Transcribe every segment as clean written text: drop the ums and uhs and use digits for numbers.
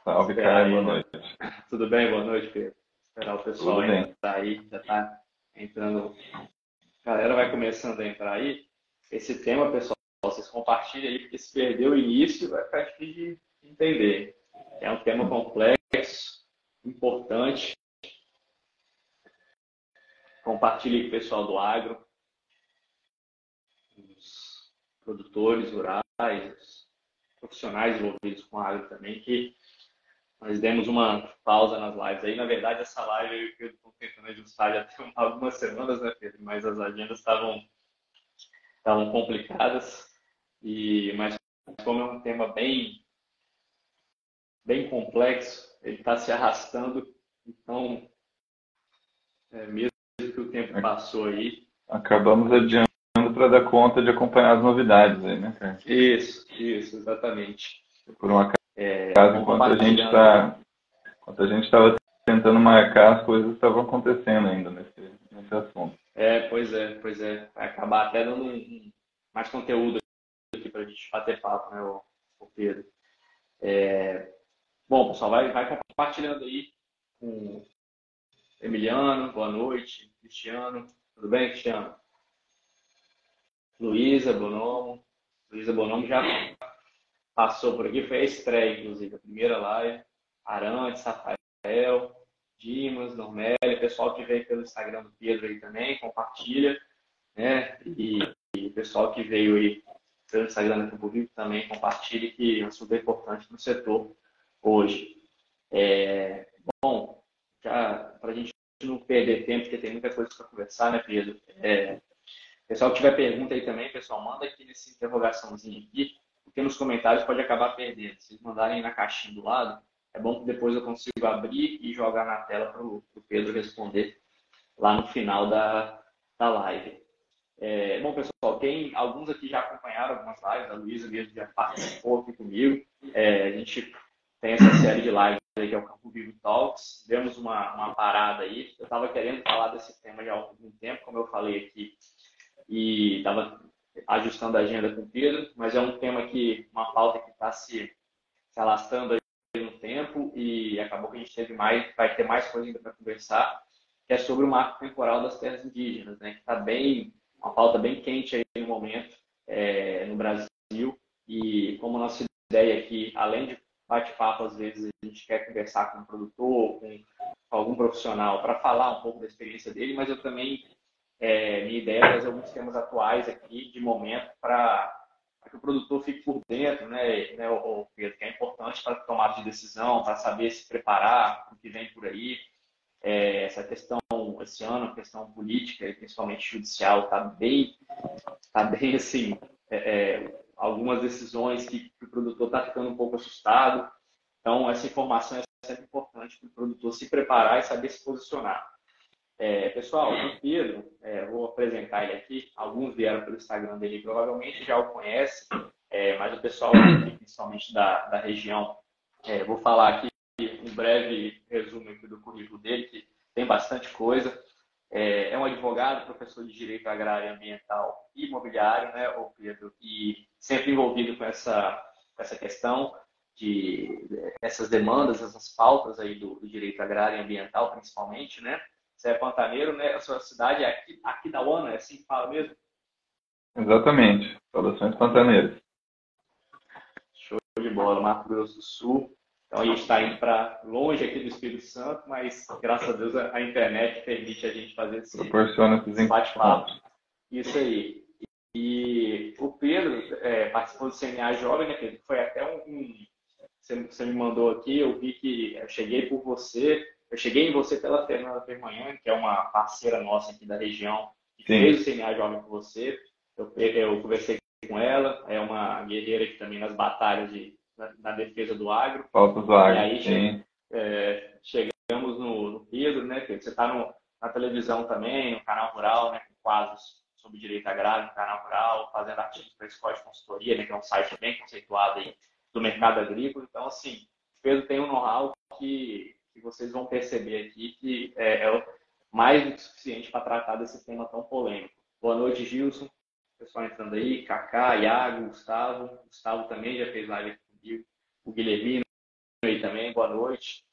Salve, Esperar Caio, boa aí, né? noite. Tudo bem? Boa noite, Pedro. Esperar o pessoal Tudo bem. entrar aí, já está entrando. A galera vai começando a entrar aí. Esse tema, pessoal, vocês compartilhem aí, porque se perder o início, vai ficar difícil de entender. É um tema complexo, importante. Compartilhe com o pessoal do agro, os produtores rurais, os profissionais envolvidos com agro também, que nós demos uma pausa nas lives aí. Na verdade, essa live eu e o Pedro estão tentando ajustar já tem algumas semanas, né, Pedro? Mas as agendas estavam complicadas. Mas como é um tema bem complexo, ele está se arrastando. Então, mesmo que o tempo passou aí, Acabamos a gente... adiando para dar conta de acompanhar as novidades aí, né, Caio? Isso, exatamente. Por um acaso, Vamos compartilhando aí. enquanto a gente estava tentando marcar, as coisas estavam acontecendo ainda nesse assunto. Pois é. Vai acabar até dando mais conteúdo aqui para a gente bater papo, né, o Pedro? Bom, pessoal, vai compartilhando aí com o Emiliano, boa noite, Cristiano, tudo bem, Cristiano? Luísa Bonomo, Luísa Bonomo já passou por aqui, foi a estreia, inclusive, a primeira live, Arantes, Rafael, Dimas, Normélia, pessoal que veio pelo Instagram do Pedro aí também, compartilha, né, e o pessoal que veio aí pelo Instagram do Campo Vivo também compartilha, que é super importante no setor hoje. Bom, já para a gente não perder tempo, porque tem muita coisa para conversar, né, Pedro? Pessoal que tiver pergunta aí também, pessoal, manda aqui nessa interrogaçãozinha aqui, porque nos comentários pode acabar perdendo. Se vocês mandarem na caixinha do lado, é bom que depois eu consigo abrir e jogar na tela para o Pedro responder lá no final da live. Bom, pessoal, alguns aqui já acompanharam algumas lives, a Luísa mesmo já participou aqui comigo. A gente tem essa série de lives aí que é o Campo Vivo Talks. Demos uma parada aí. Eu estava querendo falar desse tema já há algum tempo, como eu falei aqui, e estava ajustando a agenda com o Pedro, mas é um tema uma pauta que está se alastrando aí no tempo e acabou que a gente vai ter mais coisa ainda para conversar, que é sobre o marco temporal das terras indígenas, né? Que está uma pauta bem quente aí no momento no Brasil, e como nossa ideia aqui, além de bate-papo, às vezes a gente quer conversar com um produtor, com algum profissional para falar um pouco da experiência dele, mas eu também, minha ideia é trazer alguns temas atuais aqui, de momento, para que o produtor fique por dentro, né, o Pedro, que é importante para a tomada de decisão, para saber se preparar para o que vem por aí. Essa questão, esse ano, a questão política e principalmente judicial tá bem assim, algumas decisões que o produtor está ficando um pouco assustado. Então, essa informação é sempre importante para o produtor se preparar e saber se posicionar. Pessoal, o Pedro, vou apresentar ele aqui. Alguns vieram pelo Instagram dele, provavelmente já o conhecem, mas o pessoal aqui, principalmente da região, vou falar aqui um breve resumo aqui do currículo dele, que tem bastante coisa. É um advogado, professor de Direito Agrário, Ambiental e Imobiliário, né, o Pedro, e sempre envolvido com essa questão essas demandas, essas pautas aí do direito agrário e ambiental, principalmente, né? Você é pantaneiro, né? A sua cidade é Aquidauana, é assim que fala mesmo? Exatamente, Saudações Pantaneiras. Show de bola, Mato Grosso do Sul. Então a gente está indo para longe aqui do Espírito Santo, mas graças a Deus a internet permite a gente fazer Proporciona esses esse bate-papo. encontros. Isso aí. E o Pedro participou do CNA Jovem, né, Pedro? Foi até você me mandou aqui, eu vi que eu cheguei eu cheguei em você pela Fernanda Permanhã, que é uma parceira nossa aqui da região, que fez Sim, o CNA Jovem com você. Eu conversei com ela, é uma guerreira aqui também nas batalhas na defesa do agro. Pautas do E Agro, aí sim. chegamos no Pedro, né, Pedro? Você está na televisão também, no canal Rural, né, com quadros sobre direito agrário no canal Rural, fazendo artigos para a Escola de Consultoria, né, que é um site bem conceituado aí do mercado agrícola. Então, assim, o Pedro tem um know-how que vocês vão perceber aqui que mais do que suficiente para tratar desse tema tão polêmico. Boa noite, Gilson. Pessoal entrando aí, Kaká, Iago, Gustavo. Gustavo também já fez live aqui comigo. O Guilhermino, aí também, boa noite.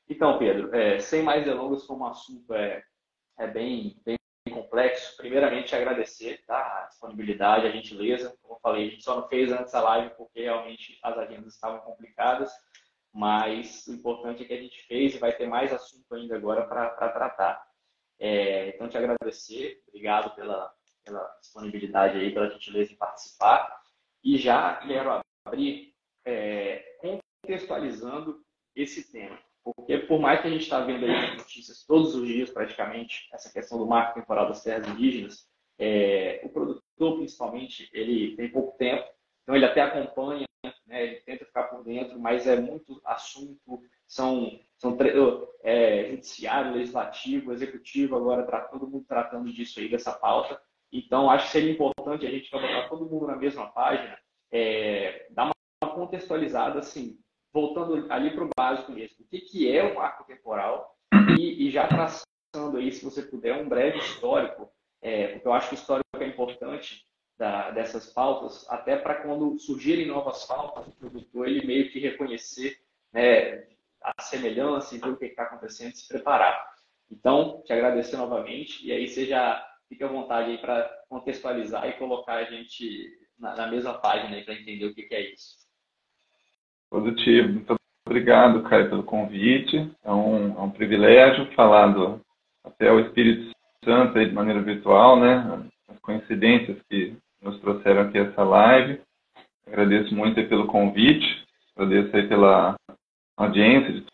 Então, Pedro, sem mais delongas, como o assunto é bem complexo, primeiramente agradecer, tá, a disponibilidade, a gentileza. Como eu falei, a gente só não fez antes a live porque realmente as agendas estavam complicadas, mas o importante é que a gente fez e vai ter mais assunto ainda agora para tratar. Então, te agradecer, obrigado pela disponibilidade aí, pela gentileza em participar. E já quero abrir contextualizando esse tema. Porque por mais que a gente está vendo aí nas notícias todos os dias, praticamente, essa questão do marco temporal das terras indígenas, o produtor, principalmente, ele tem pouco tempo, então ele até acompanha, né, ele tenta ficar por dentro, mas é muito assunto, judiciário, legislativo, executivo, agora todo mundo tratando disso aí, dessa pauta. Então, acho que seria importante a gente botar todo mundo na mesma página, dar uma contextualizada, assim, voltando ali para o básico mesmo. O que é o marco temporal e já traçando aí, se você puder, um breve histórico, porque eu acho que o histórico é importante dessas pautas, até para quando surgirem novas pautas, o produtor ele meio que reconhecer, né, a semelhança e ver o que está acontecendo e se preparar. Então, te agradecer novamente e aí você já fica à vontade aí para contextualizar e colocar a gente na mesma página para entender o que é isso. Positivo. Muito obrigado, Caio, pelo convite. É um privilégio falar até o Espírito Santo aí de maneira virtual, né? As coincidências que nos trouxeram aqui essa live. Agradeço muito aí pelo convite, agradeço aí pela audiência de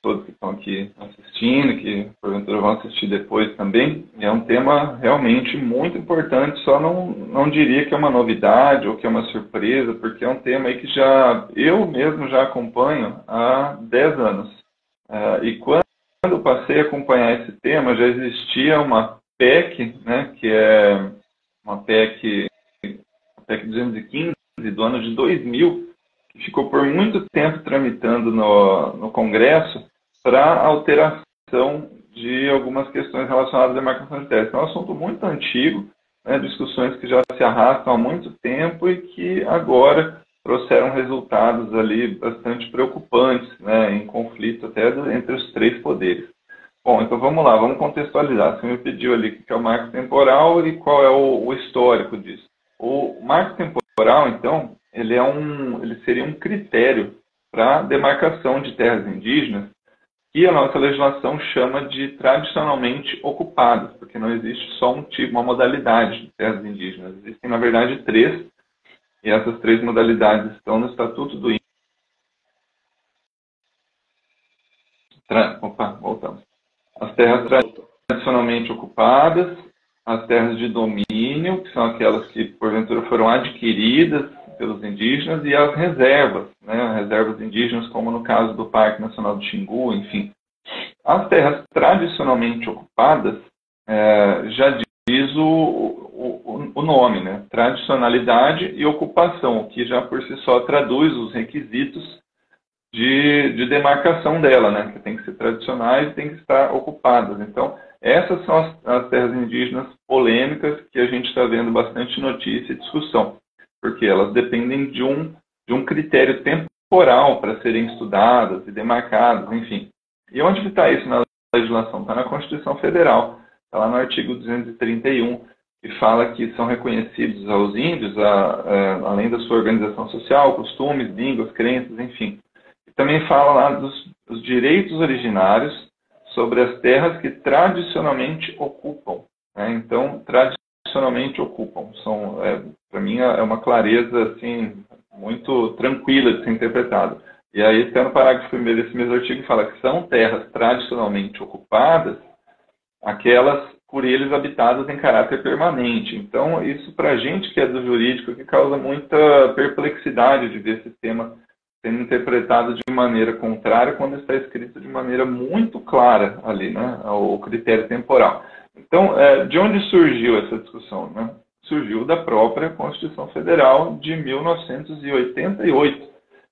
todos que estão aqui assistindo, que porventura vão assistir depois também. É um tema realmente muito importante, só não diria que é uma novidade ou que é uma surpresa, porque é um tema aí que eu mesmo já acompanho há 10 anos. E quando eu passei a acompanhar esse tema, já existia uma PEC, né, que é uma PEC 215 do ano de 2000, que ficou por muito tempo tramitando no Congresso para alteração de algumas questões relacionadas à demarcação de terras. Então, é um assunto muito antigo, né, discussões que já se arrastam há muito tempo e que agora trouxeram resultados ali bastante preocupantes, né, em conflito até entre os três poderes. Bom, então vamos lá, vamos contextualizar. Você me pediu ali o que é o marco temporal e qual é o histórico disso. O marco temporal, então, ele seria um critério para demarcação de terras indígenas que a nossa legislação chama de tradicionalmente ocupadas, porque não existe só um tipo, uma modalidade de terras indígenas. Existem, na verdade, 3, e essas 3 modalidades estão no Estatuto do Índio. Voltamos. As terras tradicionalmente ocupadas, as terras de domínio, que são aquelas que, porventura, foram adquiridas pelos indígenas, e as reservas, né, reservas indígenas, como no caso do Parque Nacional do Xingu, enfim. As terras tradicionalmente ocupadas, já diz o nome, né, tradicionalidade e ocupação, o que já por si só traduz os requisitos de demarcação dela, né, que tem que ser tradicionais e tem que estar ocupadas. Então, essas são as terras indígenas polêmicas que a gente está vendo bastante notícia e discussão, porque elas dependem de um critério temporal para serem estudadas e demarcadas, enfim. E onde está isso na legislação? Está na Constituição Federal, está lá no artigo 231, que fala que são reconhecidos aos índios, além da sua organização social, costumes, línguas, crenças, enfim. E também fala lá dos direitos originários sobre as terras que tradicionalmente ocupam, né? Então, tradicionalmente ocupam. Para mim, é uma clareza assim, muito tranquila de ser interpretada. E aí, até no parágrafo 1º desse mesmo artigo, fala que são terras tradicionalmente ocupadas, aquelas por eles habitadas em caráter permanente. Então, isso para a gente que é do jurídico, que causa muita perplexidade de ver esse tema sendo interpretado de maneira contrária quando está escrito de maneira muito clara ali, né, o critério temporal. Então, de onde surgiu essa discussão, né? Surgiu da própria Constituição Federal de 1988.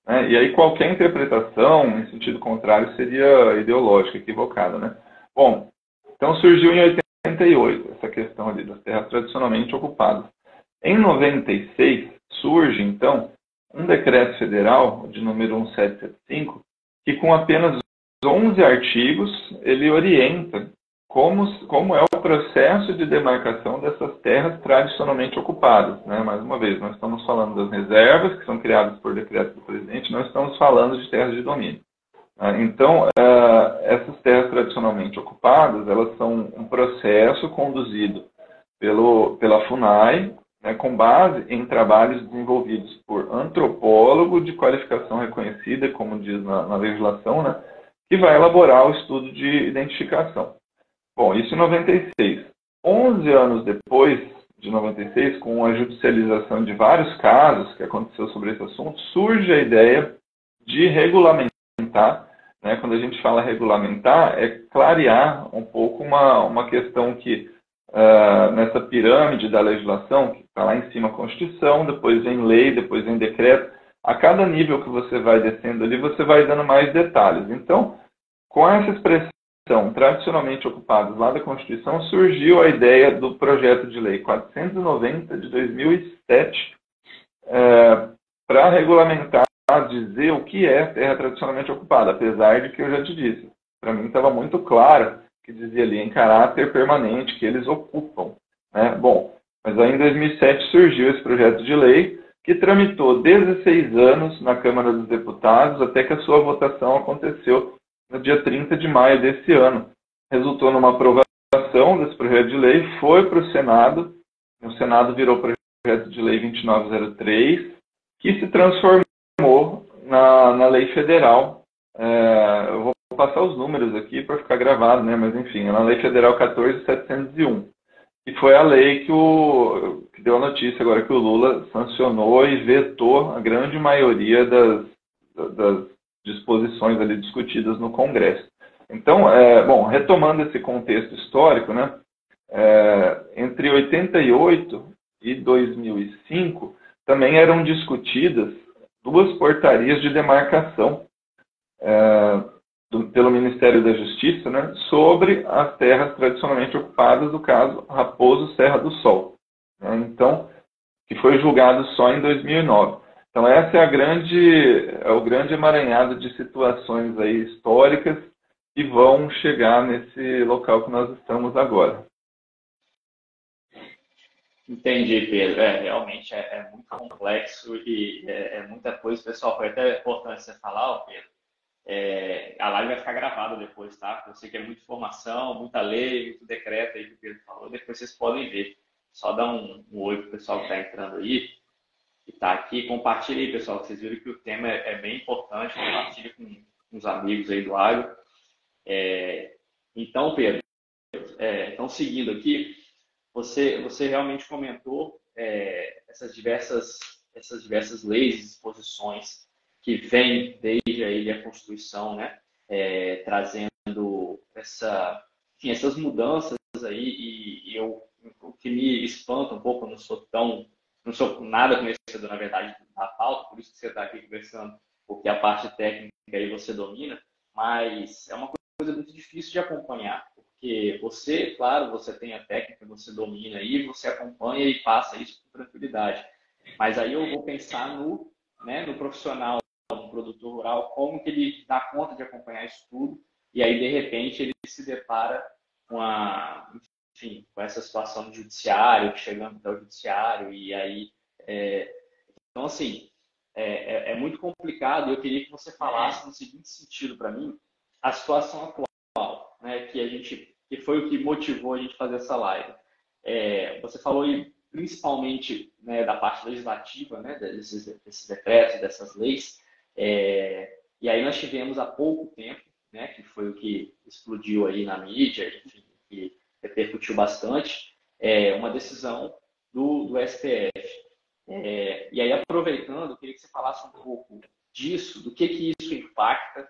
Né? E aí qualquer interpretação em sentido contrário seria ideológica, equivocada, né? Bom, então surgiu em 88 essa questão ali das terras tradicionalmente ocupadas. Em 96 surge, então, um decreto federal, de número 1775, que com apenas 11 artigos, ele orienta como é o processo de demarcação dessas terras tradicionalmente ocupadas, né? Mais uma vez, nós estamos falando das reservas, que são criadas por decreto do presidente, não estamos falando de terras de domínio. Então, essas terras tradicionalmente ocupadas, elas são um processo conduzido pela FUNAI, né, com base em trabalhos desenvolvidos por antropólogo de qualificação reconhecida, como diz na legislação, né, que vai elaborar o estudo de identificação. Bom, isso em 96. 11 anos depois de 96, com a judicialização de vários casos que aconteceu sobre esse assunto, surge a ideia de regulamentar, né? Quando a gente fala regulamentar, é clarear um pouco uma questão que, nessa pirâmide da legislação, que está lá em cima a Constituição, depois vem lei, depois vem decreto, a cada nível que você vai descendo ali, você vai dando mais detalhes. Então, com essa expressão tradicionalmente ocupados lá da Constituição, surgiu a ideia do projeto de lei 490 de 2007 para regulamentar, dizer o que é terra tradicionalmente ocupada, apesar de que eu já te disse, para mim estava muito claro que dizia ali em caráter permanente que eles ocupam, né? Bom, mas aí em 2007 surgiu esse projeto de lei que tramitou 16 anos na Câmara dos Deputados até que a sua votação aconteceu no dia 30 de maio desse ano. Resultou numa aprovação desse projeto de lei, foi para o Senado virou projeto de lei 2903, que se transformou na lei federal. Eu vou passar os números aqui para ficar gravado, né? Mas enfim, é na lei federal 14.701, que foi a lei que deu a notícia agora que o Lula sancionou e vetou a grande maioria das disposições ali discutidas no Congresso. Então, bom, retomando esse contexto histórico, né, entre 88 e 2005, também eram discutidas duas portarias de demarcação pelo Ministério da Justiça, né, sobre as terras tradicionalmente ocupadas, do caso Raposo Serra do Sol. Né, então, que foi julgado só em 2009. Então, essa é o grande emaranhado de situações aí históricas que vão chegar nesse local que nós estamos agora. Entendi, Pedro. Realmente é muito complexo e é muita coisa. Pessoal, foi até importante você falar, Pedro. A live vai ficar gravada depois, tá? Eu sei que é muita informação, muita lei, muito decreto aí que o Pedro falou. Depois vocês podem ver. Só dá um oi pro pessoal que está entrando aí. Que está aqui, compartilhe aí, pessoal, vocês viram que o tema é bem importante, compartilhe com os amigos aí do agro. Então, Pedro, então seguindo aqui, você realmente comentou essas diversas leis e disposições que vêm desde aí a Constituição, né, trazendo essas mudanças aí, e o que me espanta um pouco, eu não sou nada conhecedor, na verdade, da pauta, por isso que você está aqui conversando, porque a parte técnica aí você domina, mas é uma coisa muito difícil de acompanhar, porque você, claro, você tem a técnica, você domina aí, você acompanha e passa isso com tranquilidade. Mas aí eu vou pensar no profissional, no produtor rural, como que ele dá conta de acompanhar isso tudo, e aí, de repente, ele se depara com com essa situação do judiciário, chegando até o judiciário, e aí... Então, assim, é muito complicado, e eu queria que você falasse no seguinte sentido para mim, a situação atual, né, que foi o que motivou a gente fazer essa live. Você falou aí, principalmente, né, da parte legislativa, né, desses decretos, dessas leis, e aí nós tivemos há pouco tempo, né, que foi o que explodiu aí na mídia, enfim, que repercutiu bastante, uma decisão do STF. E aí, aproveitando, eu queria que você falasse um pouco disso, do que isso impacta,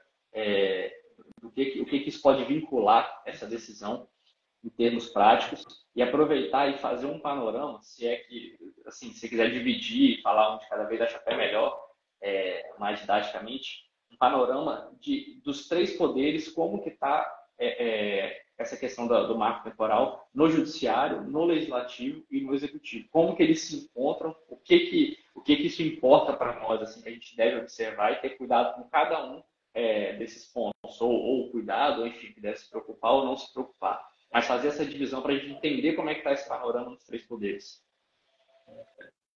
o que isso pode vincular essa decisão em termos práticos, e aproveitar e fazer um panorama, se é que, assim, se você quiser dividir, falar um de cada vez, acho até melhor, mais didaticamente, um panorama dos três poderes, como que está essa questão do marco temporal no judiciário, no legislativo e no executivo. Como que eles se encontram, o que isso importa para nós, assim, que a gente deve observar e ter cuidado com cada um desses pontos, ou cuidado, ou enfim, que deve se preocupar ou não se preocupar. Mas fazer essa divisão para a gente entender como é que está esse panorama dos três poderes.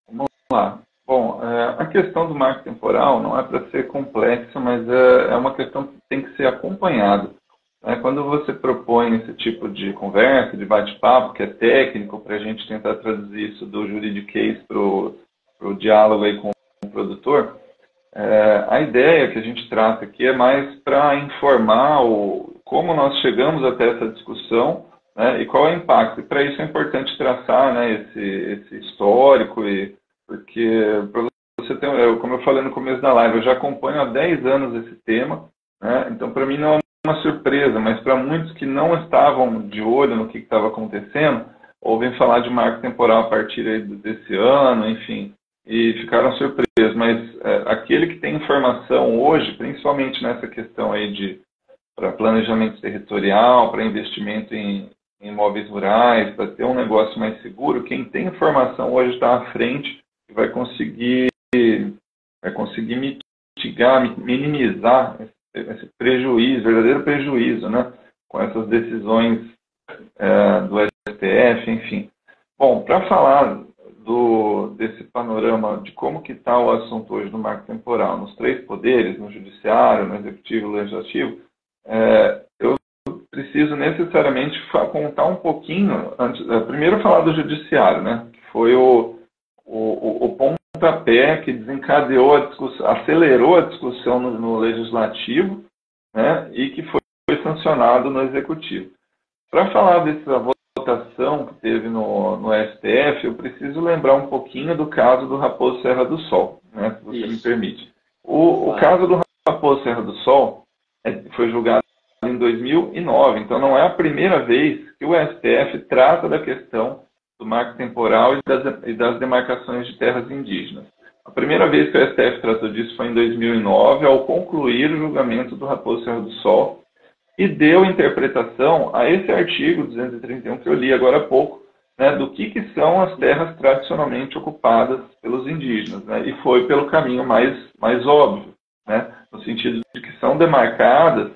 Vamos lá. Bom, a questão do marco temporal não é para ser complexa, mas é uma questão que tem que ser acompanhada. Quando você propõe esse tipo de conversa, de bate-papo, que é técnico, para a gente tentar traduzir isso do juridiquês para o diálogo aí com o produtor, a ideia que a gente trata aqui é mais para informar como nós chegamos até essa discussão, né, e qual é o impacto. E para isso é importante traçar, né, esse histórico, porque para você ter, como eu falei no começo da live, eu já acompanho há 10 anos esse tema, né, então para mim não é uma surpresa, mas para muitos que não estavam de olho no que estava acontecendo, ouvem falar de marco temporal a partir aí desse ano, enfim, e ficaram surpresos. Mas aquele que tem informação hoje, principalmente nessa questão aí para planejamento territorial, para investimento em imóveis rurais, para ter um negócio mais seguro, quem tem informação hoje está à frente e vai conseguir mitigar, minimizar esse prejuízo, verdadeiro prejuízo, né, com essas decisões do STF, enfim. Bom, para falar desse panorama de como que está o assunto hoje do marco temporal nos três poderes, no judiciário, no executivo e no legislativo, eu preciso necessariamente contar um pouquinho, primeiro falar do judiciário, né, que foi o pontapé que desencadeou a discussão, acelerou a discussão no legislativo, né, e que foi sancionado no executivo. Para falar dessa votação que teve no STF, eu preciso lembrar um pouquinho do caso do Raposo Serra do Sol, né, se você me permite. O caso do Raposo Serra do Sol foi julgado em 2009, então não é a primeira vez que o STF trata da questão do marco temporal e das demarcações de terras indígenas. A primeira vez que o STF tratou disso foi em 2009, ao concluir o julgamento do Raposo Serra do Sol, e deu interpretação a esse artigo 231 que eu li agora há pouco, né, do que são as terras tradicionalmente ocupadas pelos indígenas, né, e foi pelo caminho mais óbvio, né, no sentido de que são demarcadas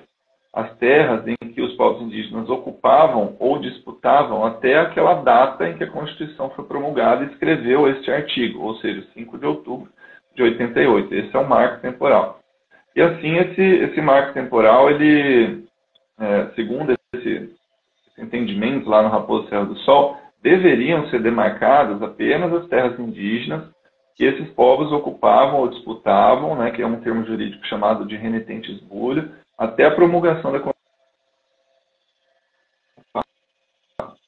as terras em que os povos indígenas ocupavam ou disputavam até aquela data em que a Constituição foi promulgada e escreveu este artigo, ou seja, 5 de outubro de 88. Esse é o marco temporal. E assim, esse marco temporal, ele, segundo esse entendimento lá no Raposo Serra do Sol, deveriam ser demarcadas apenas as terras indígenas que esses povos ocupavam ou disputavam, né, que é um termo jurídico chamado de renitente esbulho, até a promulgação da Constituição.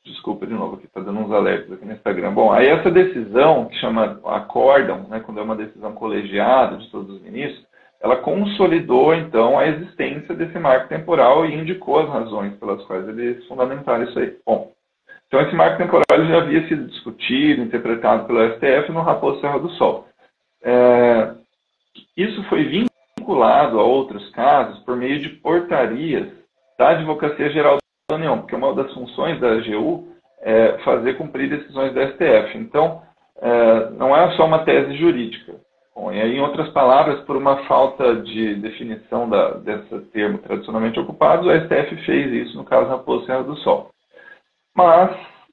Desculpa de novo, aqui está dando uns alertas aqui no Instagram. Bom, aí essa decisão, que chama acórdão, né, quando é uma decisão colegiada de todos os ministros, ela consolidou, então, a existência desse marco temporal e indicou as razões pelas quais eles fundamentaram isso aí. Bom, então esse marco temporal ele já havia sido discutido, interpretado pelo STF no Raposo Serra do Sol. Isso foi vinculado a outros casos por meio de portarias da Advocacia Geral da União, porque uma das funções da AGU é fazer cumprir decisões da STF. Então, não é só uma tese jurídica. Bom, e aí, em outras palavras, por uma falta de definição desse termo tradicionalmente ocupado, o STF fez isso no caso Raposo Serra do Sol. Mas,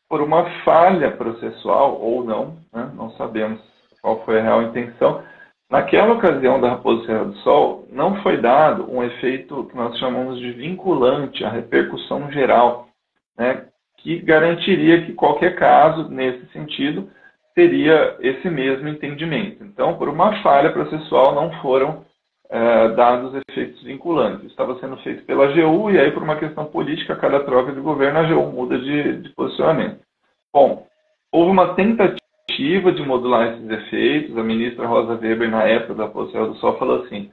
por uma falha processual, ou não, né, não sabemos qual foi a real intenção, naquela ocasião da Raposo Serra do Sol, não foi dado um efeito que nós chamamos de vinculante, a repercussão geral, né, que garantiria que qualquer caso, nesse sentido, teria esse mesmo entendimento. Então, por uma falha processual, não foram dados efeitos vinculantes. Estava sendo feito pela AGU e aí, por uma questão política, a cada troca de governo, a AGU muda de posicionamento. Bom, houve uma tentativa de modular esses efeitos. A ministra Rosa Weber, na época da Raposo Serra do Sol, falou assim,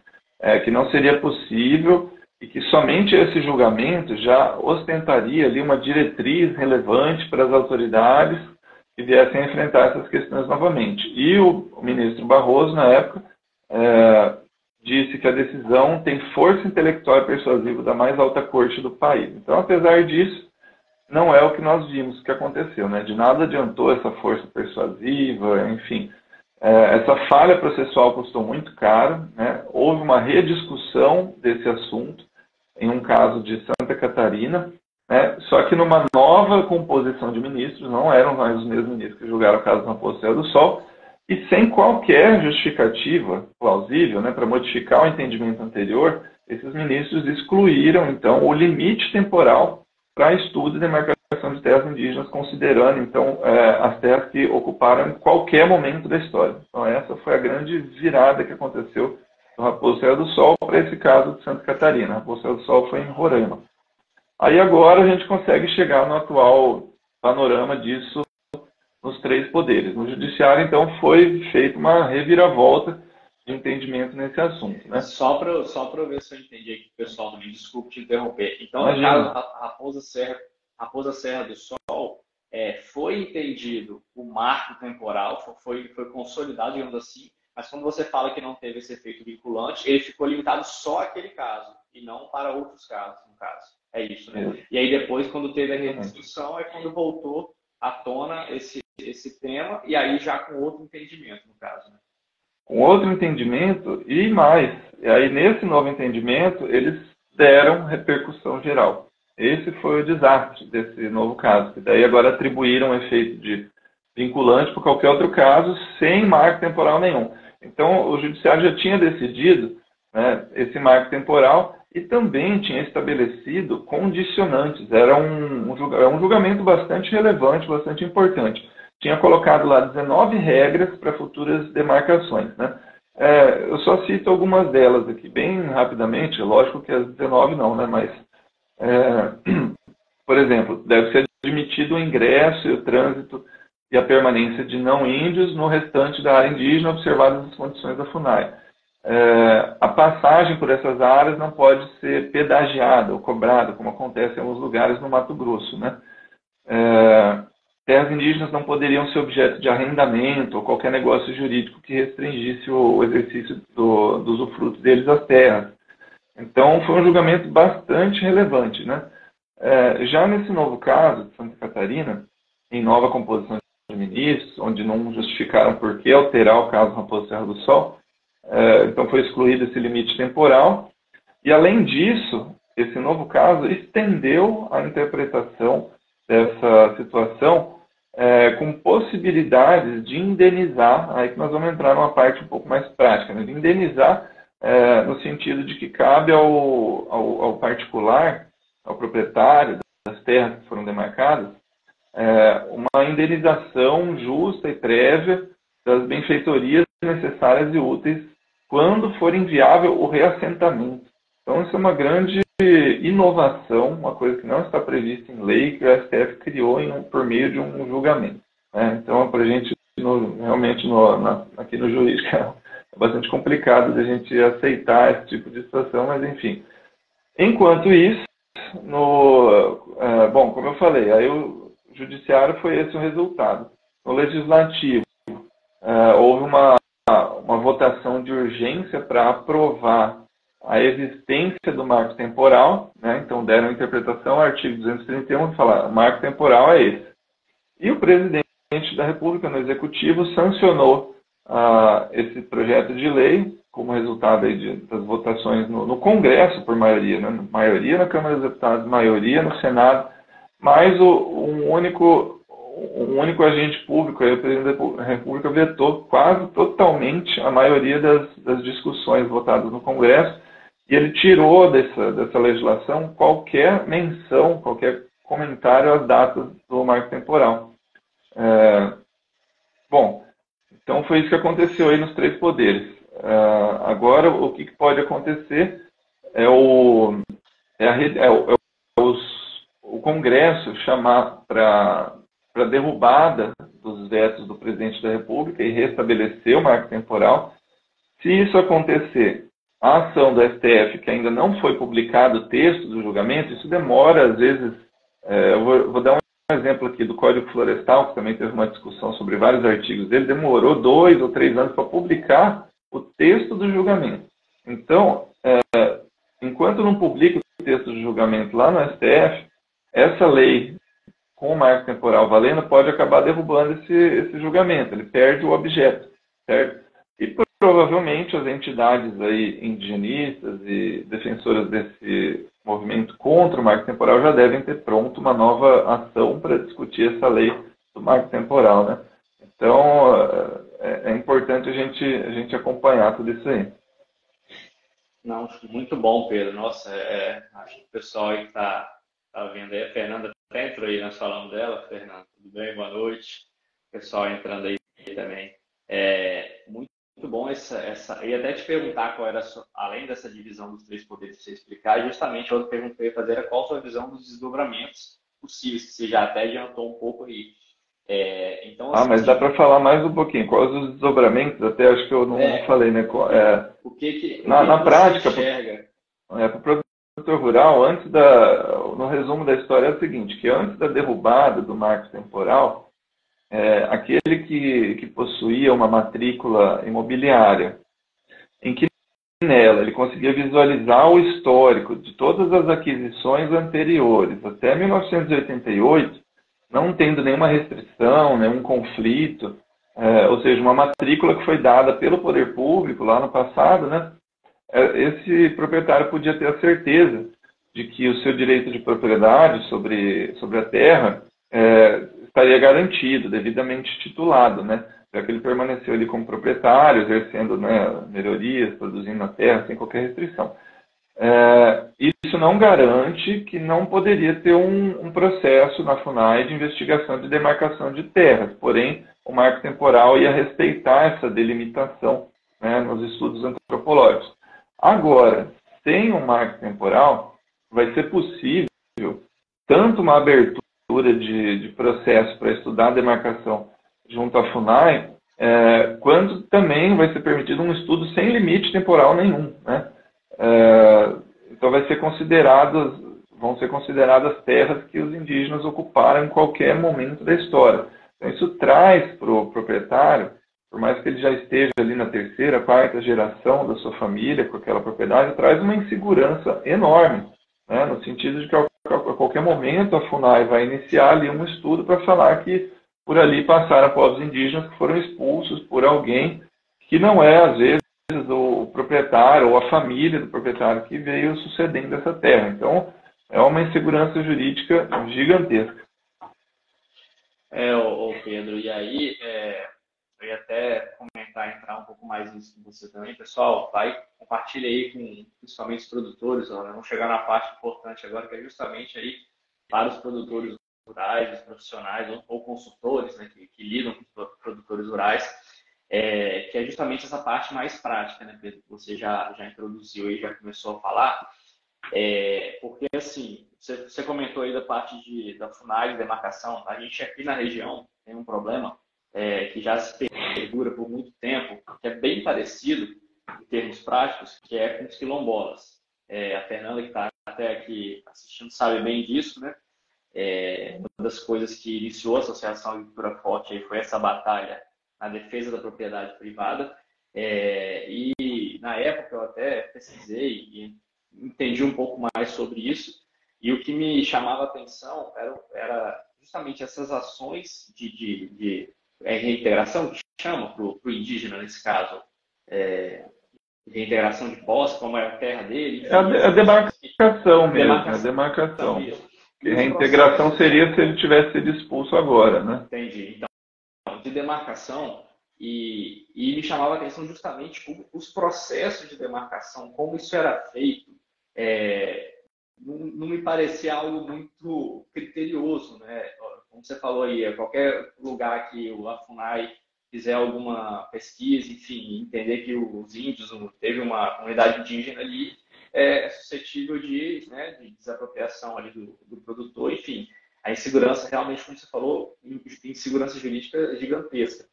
que não seria possível e que somente esse julgamento já ostentaria ali uma diretriz relevante para as autoridades que viessem a enfrentar essas questões novamente. E o ministro Barroso, na época, disse que a decisão tem força intelectual e persuasiva da mais alta corte do país. Então, apesar disso, não é o que nós vimos que aconteceu, né? De nada adiantou essa força persuasiva, enfim. Essa falha processual custou muito caro, né? Houve uma rediscussão desse assunto em um caso de Santa Catarina, né? Só que numa nova composição de ministros, não eram mais os mesmos ministros que julgaram o caso da Raposa Serra do Sol, e sem qualquer justificativa plausível, né, para modificar o entendimento anterior, esses ministros excluíram, então, o limite temporal para estudo e demarcação de terras indígenas, considerando, então, as terras que ocuparam em qualquer momento da história. Então, essa foi a grande virada que aconteceu do Raposo Serra do Sol para esse caso de Santa Catarina. Raposo Serra do Sol foi em Roraima. Aí agora a gente consegue chegar no atual panorama disso nos 3 poderes. No judiciário, então, foi feita uma reviravolta de entendimento nesse assunto, né? Só para eu ver se eu entendi aqui, pessoal, me desculpe te interromper. Então, no caso da Raposa Serra do Sol, foi entendido o marco temporal, foi consolidado, digamos assim, mas quando você fala que não teve esse efeito vinculante, ele ficou limitado só àquele caso, e não para outros casos, no caso. É isso, né? E aí depois, quando teve a rediscussão, é quando voltou à tona esse tema, e aí já com outro entendimento, no caso, né? Com outro entendimento e mais. E aí, nesse novo entendimento, eles deram repercussão geral. Esse foi o desastre desse novo caso, que daí agora atribuíram um efeito de vinculante por qualquer outro caso, sem marco temporal nenhum. Então, o judiciário já tinha decidido, né, esse marco temporal e também tinha estabelecido condicionantes. Era um julgamento bastante relevante, bastante importante. Tinha colocado lá 19 regras para futuras demarcações, né? Eu só cito algumas delas aqui, bem rapidamente. Lógico que as 19 não, né? Mas, por exemplo, deve ser admitido o ingresso e o trânsito e a permanência de não índios no restante da área indígena, observadas as condições da FUNAI. A passagem por essas áreas não pode ser pedagiada ou cobrada, como acontece em alguns lugares no Mato Grosso, né? Terras indígenas não poderiam ser objeto de arrendamento ou qualquer negócio jurídico que restringisse o exercício do usufruto deles às terras. Então, foi um julgamento bastante relevante, né? Já nesse novo caso de Santa Catarina, em nova composição de ministros, onde não justificaram por que alterar o caso Raposo Serra do Sol, então foi excluído esse limite temporal. E, além disso, esse novo caso estendeu a interpretação dessa situação com possibilidades de indenizar, aí que nós vamos entrar numa parte um pouco mais prática, né? De indenizar no sentido de que cabe ao particular, ao proprietário das terras que foram demarcadas, uma indenização justa e prévia das benfeitorias necessárias e úteis quando for inviável o reassentamento. Então, isso é uma grande inovação, uma coisa que não está prevista em lei, que o STF criou por meio de um julgamento, né? Então, para a gente, realmente, aqui no jurídico, é bastante complicado de a gente aceitar esse tipo de situação, mas, enfim. Enquanto isso, bom, como eu falei, aí o judiciário foi esse o resultado. No legislativo, houve uma votação de urgência para aprovar a existência do marco temporal, né? Então deram interpretação ao artigo 231 e falaram, o marco temporal é esse. E o presidente da República, no Executivo, sancionou esse projeto de lei, como resultado aí das votações no Congresso, por maioria, né? Maioria na Câmara dos Deputados, maioria no Senado, mas um único agente público, aí o presidente da República vetou quase totalmente a maioria das discussões votadas no Congresso, e ele tirou dessa legislação qualquer menção, qualquer comentário às datas do marco temporal. Bom, então foi isso que aconteceu aí nos 3 poderes. Agora, o que pode acontecer é o Congresso chamar para derrubada dos vetos do presidente da República e restabelecer o marco temporal. Se isso acontecer, a ação do STF, que ainda não foi publicado o texto do julgamento, isso demora, às vezes, eu vou dar um exemplo aqui do Código Florestal, que também teve uma discussão sobre vários artigos dele, demorou 2 ou 3 anos para publicar o texto do julgamento. Então, enquanto não publica o texto do julgamento lá no STF, essa lei com o marco temporal valendo pode acabar derrubando esse julgamento, ele perde o objeto. certo? E provavelmente as entidades aí indigenistas e defensoras desse movimento contra o marco temporal já devem ter pronto uma nova ação para discutir essa lei do marco temporal, né? Então, é importante a gente acompanhar tudo isso aí. Não, muito bom, Pedro. Nossa, acho que o pessoal aí que tá vendo aí, a Fernanda até entrou aí, nós falamos dela. Fernanda, tudo bem? Boa noite. O pessoal entrando aí também. Muito bom eu ia até te perguntar qual era, além dessa divisão dos três poderes que você explicar, justamente a outra pergunta que eu ia fazer era qual a sua visão dos desdobramentos possíveis, que você já até adiantou um pouco aí. Então, assim, mas dá para falar mais um pouquinho. Quais os desdobramentos? Até acho que eu não falei, né? Na prática, para o produtor rural, no resumo da história é o seguinte, que antes da derrubada do marco temporal, aquele que possuía uma matrícula imobiliária, em que nela ele conseguia visualizar o histórico de todas as aquisições anteriores, até 1988, não tendo nenhuma restrição, nenhum conflito, ou seja, uma matrícula que foi dada pelo poder público lá no passado, né? Esse proprietário podia ter a certeza de que o seu direito de propriedade sobre a terra estaria garantido, devidamente titulado, né? Já que ele permaneceu ali como proprietário, exercendo, né, melhorias, produzindo na terra sem qualquer restrição. Isso não garante que não poderia ter um processo na FUNAI de investigação de demarcação de terras, porém o marco temporal ia respeitar essa delimitação, né, nos estudos antropológicos. Agora, sem um marco temporal, vai ser possível tanto uma abertura de processo para estudar a demarcação junto à FUNAI, quanto também vai ser permitido um estudo sem limite temporal nenhum, né? Então vão ser consideradas terras que os indígenas ocuparam em qualquer momento da história. Então isso traz para o proprietário, por mais que ele já esteja ali na terceira, quarta geração da sua família com aquela propriedade, traz uma insegurança enorme, né? No sentido de que a qualquer momento a FUNAI vai iniciar ali um estudo para falar que por ali passaram povos indígenas que foram expulsos por alguém que não é, às vezes, o proprietário ou a família do proprietário que veio sucedendo essa terra. Então, é uma insegurança jurídica gigantesca. Pedro, e aí eu ia até entrar um pouco mais nisso com você também. Pessoal, compartilha aí com principalmente os produtores, vamos chegar na parte importante agora, que é justamente aí para os produtores rurais, os profissionais ou consultores, né, que lidam com os produtores rurais, que é justamente essa parte mais prática, né, Pedro, que você já introduziu e já começou a falar, porque assim, você comentou aí da parte da FUNAI, de demarcação. A gente aqui na região tem um problema que já se perdura por muito tempo, que é bem parecido em termos práticos, que é com os quilombolas. A Fernanda, que está até aqui assistindo, sabe bem disso, né? Uma das coisas que iniciou a Associação Agricultura Forte aí foi essa batalha na defesa da propriedade privada. E na época eu até pesquisei e entendi um pouco mais sobre isso. E o que me chamava a atenção era justamente essas ações de reintegração, que chama para o indígena, nesse caso, reintegração de posse, como é a terra dele. Enfim, a demarcação mesmo, a demarcação. E reintegração seria se ele tivesse sido expulso agora, né? Entendi. Então, de demarcação, e me chamava a atenção justamente os processos de demarcação, como isso era feito. Não me parecia algo muito criterioso, né? Como você falou aí, qualquer lugar que a FUNAI fizer alguma pesquisa, enfim, entender que os índios, teve uma comunidade indígena ali, é suscetível de desapropriação ali do produtor, enfim, a insegurança realmente, como você falou, insegurança jurídica gigantesca.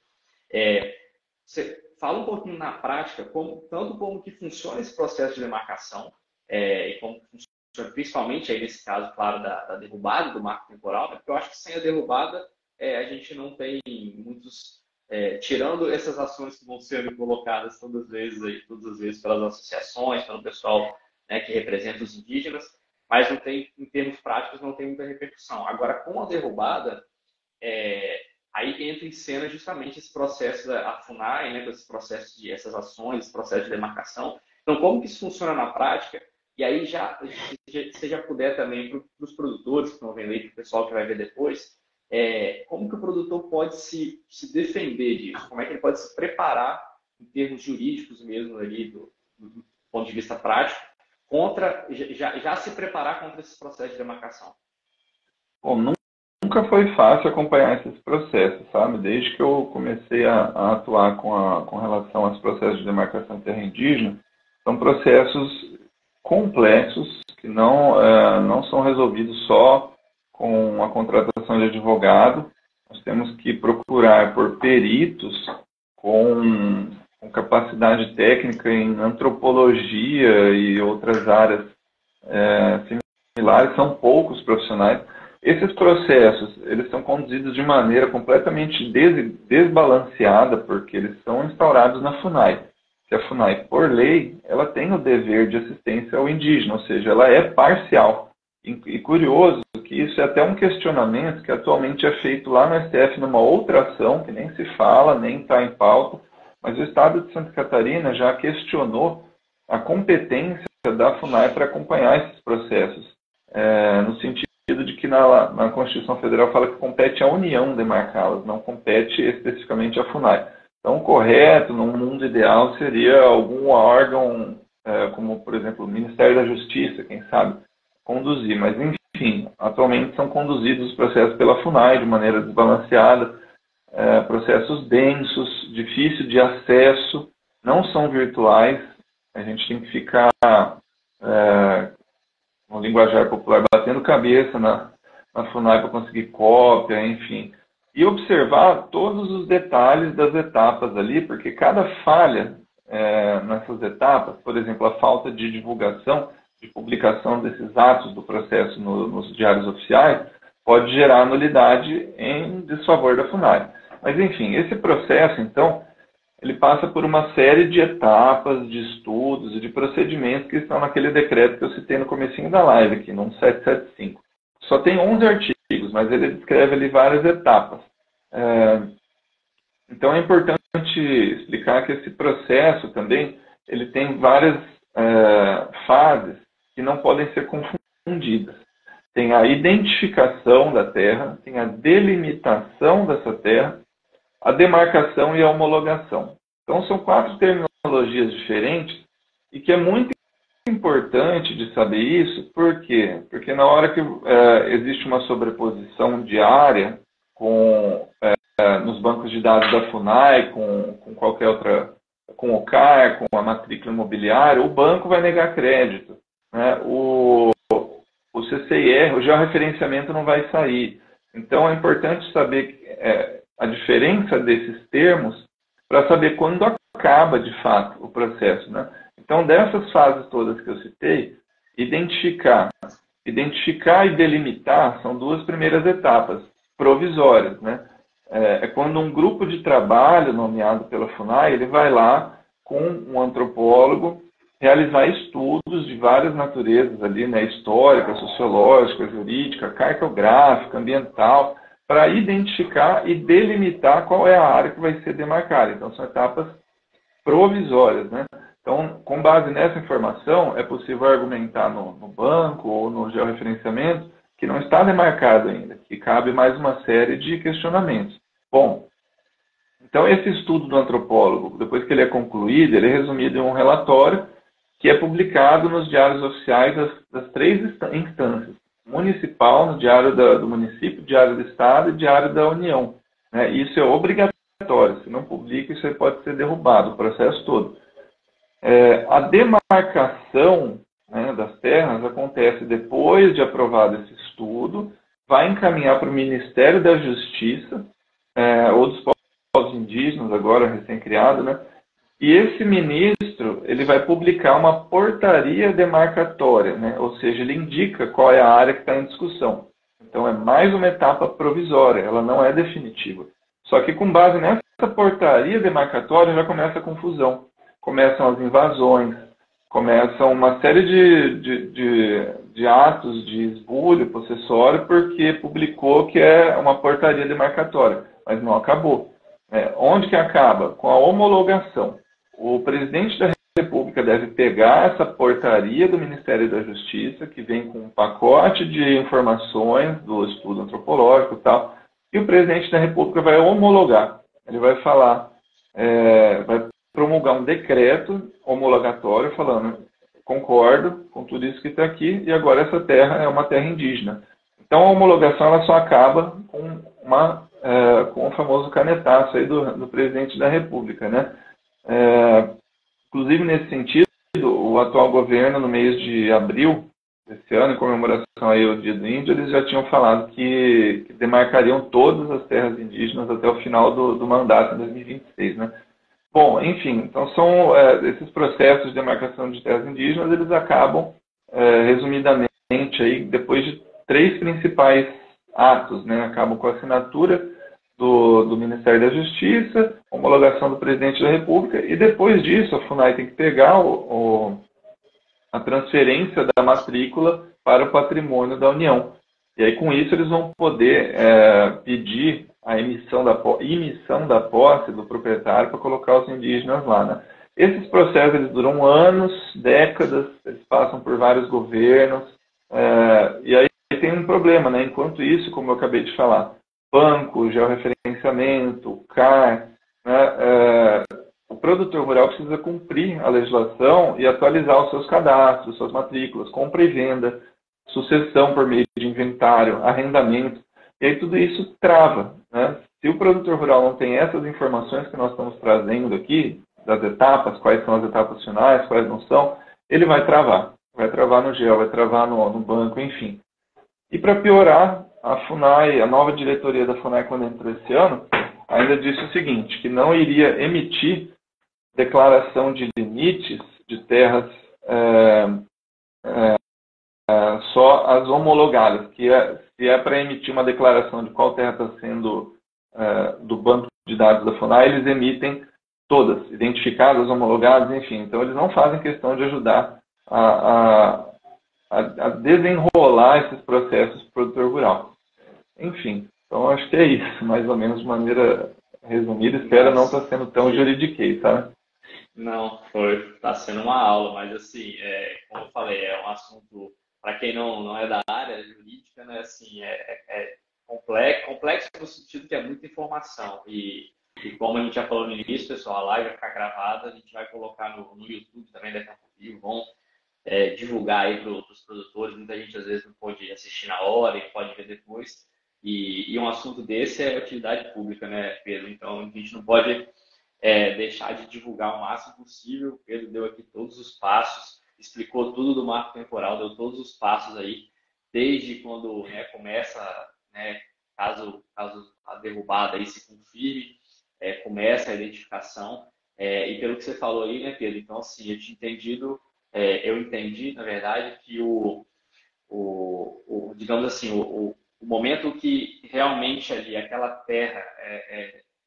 Você fala um pouquinho na prática, tanto como que funciona esse processo de demarcação, e como funciona, principalmente aí nesse caso, claro, da derrubada do marco temporal, né? Porque eu acho que sem a derrubada a gente não tem muitos, tirando essas ações que vão sendo colocadas todas as vezes pelas associações, pelo pessoal, né, que representa os indígenas, mas não tem, em termos práticos, não tem muita repercussão. Agora, com a derrubada, aí entra em cena justamente esse processo da FUNAI, né, esse processo de essas ações, esse processo de demarcação. Então, como que isso funciona na prática? E aí, se você já puder também, para os produtores que estão vendo aí, para o pessoal que vai ver depois, como que o produtor pode se defender disso? Como é que ele pode se preparar, em termos jurídicos mesmo, ali, do ponto de vista prático, já se preparar contra esse processo de demarcação? Bom, nunca foi fácil acompanhar esses processos, sabe? Desde que eu comecei a atuar com relação aos processos de demarcação de terra indígena, são processos complexos que não são resolvidos só com a contratação de advogado. Nós temos que procurar por peritos com capacidade técnica em antropologia e outras áreas similares. São poucos profissionais. Esses processos, eles são conduzidos de maneira completamente desbalanceada, porque eles são instaurados na FUNAI. Que a FUNAI, por lei, ela tem o dever de assistência ao indígena, ou seja, ela é parcial. E curioso que isso é até um questionamento que atualmente é feito lá no STF numa outra ação, que nem se fala, nem está em pauta, mas o Estado de Santa Catarina já questionou a competência da FUNAI para acompanhar esses processos, no sentido de que na Constituição Federal fala que compete à União demarcá-las, não compete especificamente à FUNAI. Então, o correto, num mundo ideal, seria algum órgão, como, por exemplo, o Ministério da Justiça, quem sabe, conduzir. Mas, enfim, atualmente são conduzidos os processos pela FUNAI de maneira desbalanceada, processos densos, difíceis de acesso, não são virtuais, a gente tem que ficar, no linguajar popular, batendo cabeça na FUNAI para conseguir cópia, enfim. E observar todos os detalhes das etapas ali, porque cada falha nessas etapas, por exemplo, a falta de divulgação, de publicação desses atos do processo nos diários oficiais, pode gerar nulidade em desfavor da FUNAI. Mas, enfim, esse processo, então, ele passa por uma série de etapas, de estudos e de procedimentos que estão naquele decreto que eu citei no comecinho da live aqui, no 1775. Só tem 11 artigos, mas ele descreve ali várias etapas. Então é importante explicar que esse processo também ele tem várias fases que não podem ser confundidas. Tem a identificação da terra, tem a delimitação dessa terra, a demarcação e a homologação. Então são 4 terminologias diferentes e que é muito importante de saber isso. Por quê? Porque na hora que existe uma sobreposição diária nos bancos de dados da FUNAI, com qualquer outra, com o CAR, com a matrícula imobiliária, o banco vai negar crédito, né? O CCIR, o georreferenciamento não vai sair. Então é importante saber a diferença desses termos para saber quando acaba de fato o processo, né? Então, dessas fases todas que eu citei, identificar e delimitar são 2 primeiras etapas provisórias, né? É quando um grupo de trabalho nomeado pela FUNAI, ele vai lá com um antropólogo realizar estudos de várias naturezas ali, né? Histórica, sociológica, jurídica, cartográfica, ambiental, para identificar e delimitar qual é a área que vai ser demarcada. Então, são etapas provisórias, né? Então, com base nessa informação, é possível argumentar no banco ou no georreferenciamento que não está demarcado ainda, que cabe mais uma série de questionamentos. Bom, então esse estudo do antropólogo, depois que ele é concluído, ele é resumido em um relatório que é publicado nos diários oficiais das 3 instâncias: municipal, no diário do município, diário do estado e diário da União, né? Isso é obrigatório. Se não publica, isso aí pode ser derrubado, o processo todo. A demarcação, né, das terras acontece depois de aprovado esse estudo, vai encaminhar para o Ministério da Justiça, ou dos povos indígenas, agora recém-criado, né? E esse ministro, ele vai publicar uma portaria demarcatória, né? Ou seja, ele indica qual é a área que está em discussão. Então é mais uma etapa provisória, ela não é definitiva. Só que com base nessa portaria demarcatória já começa a confusão. Começam as invasões, começam uma série de atos de esbulho possessório porque publicou que é uma portaria demarcatória. mas não acabou. Onde que acaba? Com a homologação. O presidente da República deve pegar essa portaria do Ministério da Justiça, que vem com um pacote de informações do estudo antropológico e tal, e o presidente da República vai homologar. Ele vai falar, vai promulgar um decreto homologatório falando: concordo com tudo isso que está aqui, e agora essa terra é uma terra indígena. Então a homologação ela só acaba com o famoso canetaço aí do presidente da República, né? Inclusive, nesse sentido, o atual governo, no mês de abril desse ano, em comemoração aí ao Dia do Índio, eles já tinham falado que demarcariam todas as terras indígenas até o final do mandato, em 2026, né? Bom, enfim, então são esses processos de demarcação de terras indígenas, eles acabam, resumidamente, aí, depois de 3 principais atos, né? Acabam com a assinatura do Ministério da Justiça, homologação do Presidente da República, e depois disso a FUNAI tem que pegar a transferência da matrícula para o patrimônio da União. E aí com isso eles vão poder pedir a emissão da posse do proprietário para colocar os indígenas lá, né? Esses processos eles duram anos, décadas, eles passam por vários governos, e aí tem um problema, né? Enquanto isso, como eu acabei de falar, banco, georreferenciamento, CAR, né? O produtor rural precisa cumprir a legislação e atualizar os seus cadastros, suas matrículas, compra e venda, sucessão por meio de inventário, arrendamento, e aí tudo isso trava, né? Se o produtor rural não tem essas informações que nós estamos trazendo aqui, das etapas, quais são as etapas finais, quais não são, ele vai travar no GEL, vai travar no banco, enfim. E para piorar, a FUNAI, a nova diretoria da FUNAI, quando entrou esse ano, ainda disse o seguinte, que não iria emitir declaração de limites de terras só as homologadas, que se é para emitir uma declaração de qual terra está sendo do banco de dados da FUNAI, eles emitem todas, identificadas, homologadas, enfim. Então eles não fazem questão de ajudar a desenrolar esses processos para o produtor rural. Enfim, então acho que é isso, mais ou menos de maneira resumida. Espero não estar sendo tão juridiquês, tá? Não, está sendo uma aula, mas assim, como eu falei, é um assunto, para quem não é da área jurídica, né, assim, é complexo no sentido que é muita informação. E como a gente já falou no início, pessoal, a live vai ficar gravada, a gente vai colocar no YouTube também, daqui a pouquinho, vão divulgar aí para os produtores. Muita gente às vezes não pode assistir na hora e pode ver depois. E um assunto desse é utilidade pública, né, Pedro? Então a gente não pode deixar de divulgar o máximo possível. O Pedro deu aqui todos os passos, explicou tudo do marco temporal, deu todos os passos aí, desde quando começa, né, caso a derrubada aí se confirme, começa a identificação. E pelo que você falou aí, né, Pedro? Então, assim, eu entendi, na verdade, que digamos assim, o momento que realmente ali aquela terra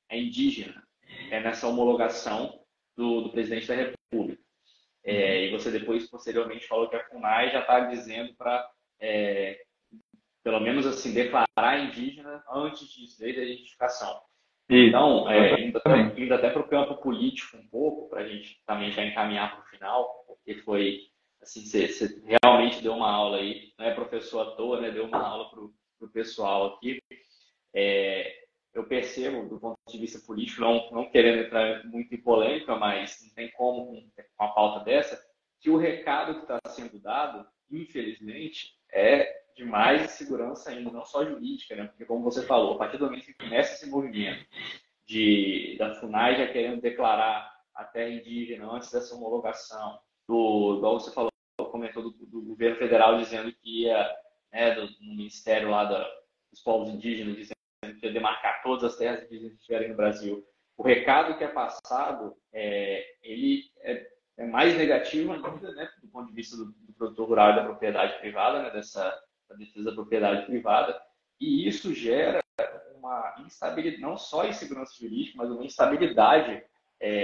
é indígena é nessa homologação do presidente da República. E você depois, posteriormente, falou que a FUNAI já está dizendo para, pelo menos assim, declarar indígena antes disso, desde a identificação. Então, indo até para o campo político um pouco, para a gente também já encaminhar para o final, porque foi, assim, você realmente deu uma aula aí, não é professor à toa, né? Deu uma aula para o pessoal aqui. Eu percebo, do ponto de vista político, não querendo entrar muito em polêmica, mas não tem como com a pauta dessa, que o recado que está sendo dado, infelizmente, é de mais insegurança ainda, não só jurídica, né? Porque, como você falou, a partir do momento que começa esse movimento da FUNAI já querendo declarar a terra indígena antes dessa homologação, igual você falou, comentou do governo federal dizendo que ia, né, do Ministério lá dos povos indígenas, dizendo que ia demarcar todas as terras indígenas que estiverem no Brasil. O recado que é passado, ele é mais negativo ainda, né, do ponto de vista do produtor rural e da propriedade privada, né, da defesa da propriedade privada, e isso gera uma instabilidade, não só insegurança jurídica, mas uma instabilidade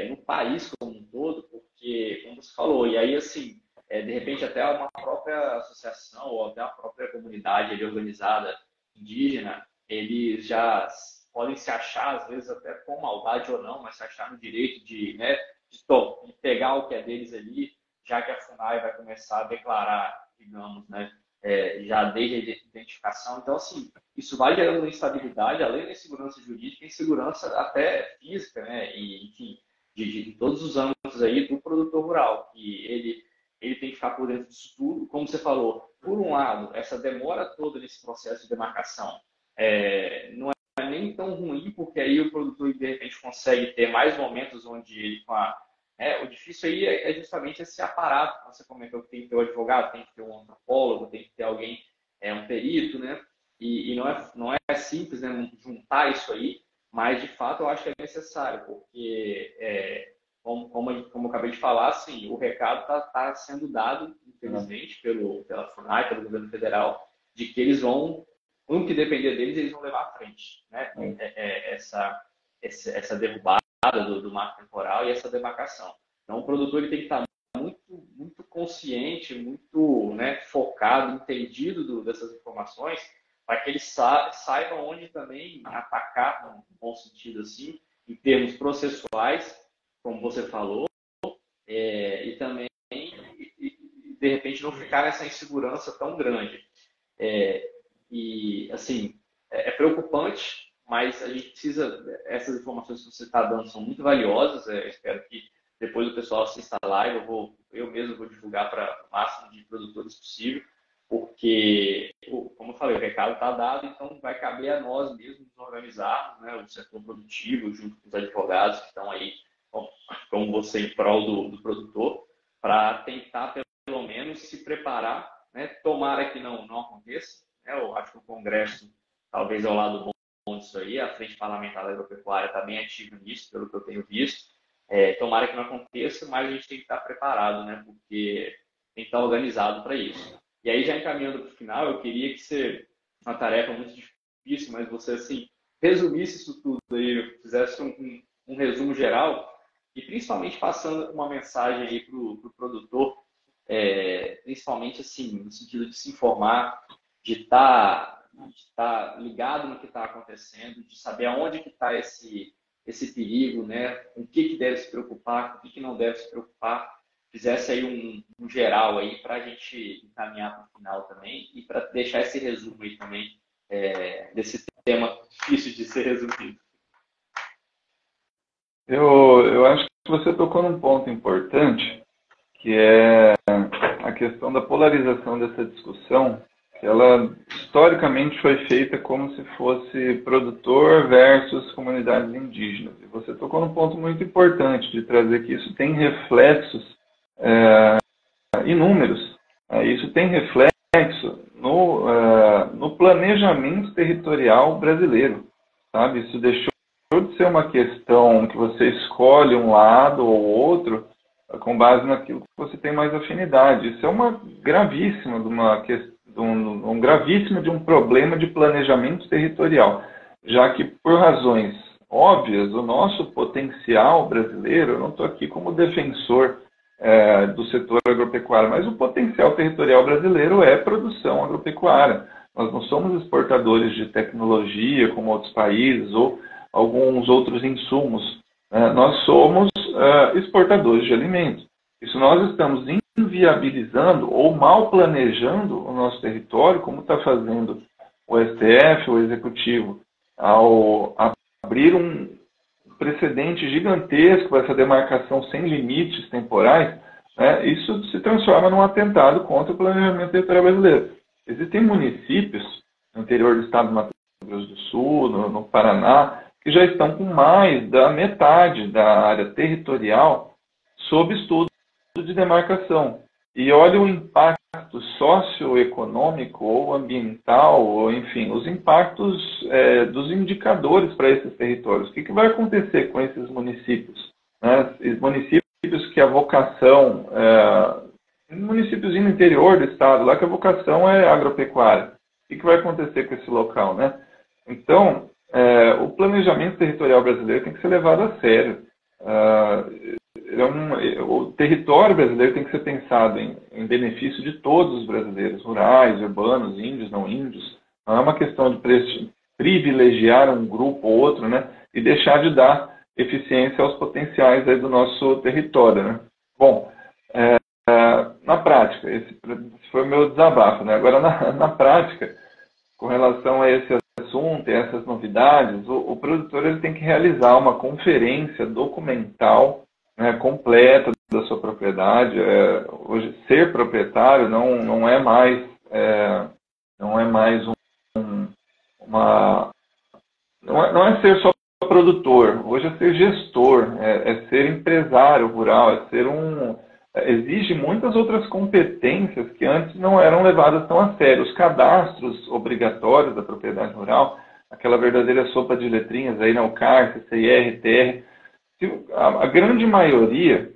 no país como um todo, porque, como você falou, e aí, assim, de repente até uma própria associação ou até a própria comunidade ali organizada indígena, eles já podem se achar, às vezes até com maldade ou não, mas se achar no direito de pegar o que é deles ali, já que a FUNAI vai começar a declarar, digamos, né, já desde a identificação. Então, assim, isso vai gerando instabilidade, além da insegurança jurídica, insegurança até física, né, e, enfim, de todos os âmbitos aí do produtor rural, que ele tem que ficar por dentro disso tudo. Como você falou, por um lado, essa demora toda nesse processo de demarcação não é nem tão ruim, porque aí o produtor, de repente, consegue ter mais momentos onde ele, o difícil aí é justamente esse aparato, como você comentou, que tem que ter um advogado, tem que ter um antropólogo, tem que ter alguém, um perito, né? E não é simples, né, juntar isso aí, mas de fato eu acho que é necessário, porque como eu acabei de falar, assim, o recado está sendo dado, infelizmente, pela FUNAI, pelo governo federal, de que eles vão, no que depender deles, eles vão levar à frente, né? Essa derrubada do marco temporal e essa demarcação. Então, o produtor ele tem que estar muito, muito consciente, muito, né, focado, entendido dessas informações, para que ele saiba onde também atacar, no bom sentido assim, em termos processuais, como você falou, e também, de repente, não ficar nessa insegurança tão grande. E, assim, é preocupante, mas a gente precisa, essas informações que você está dando são muito valiosas, espero que depois o pessoal assista a live, eu mesmo vou divulgar para o máximo de produtores possível, porque, como eu falei, o recado está dado, então vai caber a nós mesmos nos organizarmos, né, o setor produtivo, junto com os advogados que estão aí, como você, em prol do produtor, para tentar, pelo menos, se preparar, né, tomara que não aconteça, né, eu acho que o Congresso, talvez ao lado bom disso aí, a Frente Parlamentar da Agropecuária está bem ativa nisso, pelo que eu tenho visto, tomara que não aconteça, mas a gente tem que estar preparado, né, porque tem que estar organizado para isso. E aí, já encaminhando para o final, eu queria que você, uma tarefa muito difícil, mas você, assim, resumisse isso tudo aí, fizesse um resumo geral e principalmente passando uma mensagem aí para o produtor, principalmente, assim, no sentido de se informar, de estar ligado no que está acontecendo, de saber aonde que está esse perigo, né? Com o que deve se preocupar, com o que não deve se preocupar. Fizesse aí um geral aí para a gente encaminhar para o final também e para deixar esse resumo aí também desse tema difícil de ser resumido. Eu acho que você tocou num ponto importante, que é a questão da polarização dessa discussão, que ela historicamente foi feita como se fosse produtor versus comunidades indígenas. E você tocou num ponto muito importante de trazer que isso tem reflexos inúmeros. Isso tem reflexo no planejamento territorial brasileiro, sabe? Isso deixou de ser uma questão que você escolhe um lado ou outro com base naquilo que você tem mais afinidade. Isso é uma gravíssima de um problema de planejamento territorial, já que por razões óbvias o nosso potencial brasileiro, eu não estou aqui como defensor do setor agropecuário, mas o potencial territorial brasileiro é produção agropecuária. Nós não somos exportadores de tecnologia como outros países ou alguns outros insumos. Nós somos exportadores de alimentos. Isso nós estamos inviabilizando ou mal planejando o nosso território, como está fazendo o STF, o Executivo, ao abrir um precedente gigantesco para essa demarcação sem limites temporais, isso se transforma num atentado contra o planejamento territorial brasileiro. Existem municípios no interior do estado do Mato Grosso do Sul, no Paraná, que já estão com mais da metade da área territorial sob estudo de demarcação. E olha o impacto socioeconômico ou ambiental, ou enfim, os impactos dos indicadores para esses territórios. O que vai acontecer com esses municípios? Municípios que a vocação, municípios no interior do estado, lá que a vocação é agropecuária. O que vai acontecer com esse local, né? Então, o planejamento territorial brasileiro tem que ser levado a sério. O território brasileiro tem que ser pensado em benefício de todos os brasileiros, rurais, urbanos, índios, não índios. Não é uma questão de privilegiar um grupo ou outro, né? E deixar de dar eficiência aos potenciais aí do nosso território, né? Bom, na prática, esse foi o meu desabafo, né? Agora, na prática, com relação a esse assunto e essas novidades, o produtor ele tem que realizar uma conferência documental, né, completa da sua propriedade. Hoje, ser proprietário não é mais uma não é ser só produtor. Hoje é ser gestor, é ser empresário rural, é ser exige muitas outras competências que antes não eram levadas tão a sério. Os cadastros obrigatórios da propriedade rural, aquela verdadeira sopa de letrinhas aí, o CAR, CCIR, TR, a grande maioria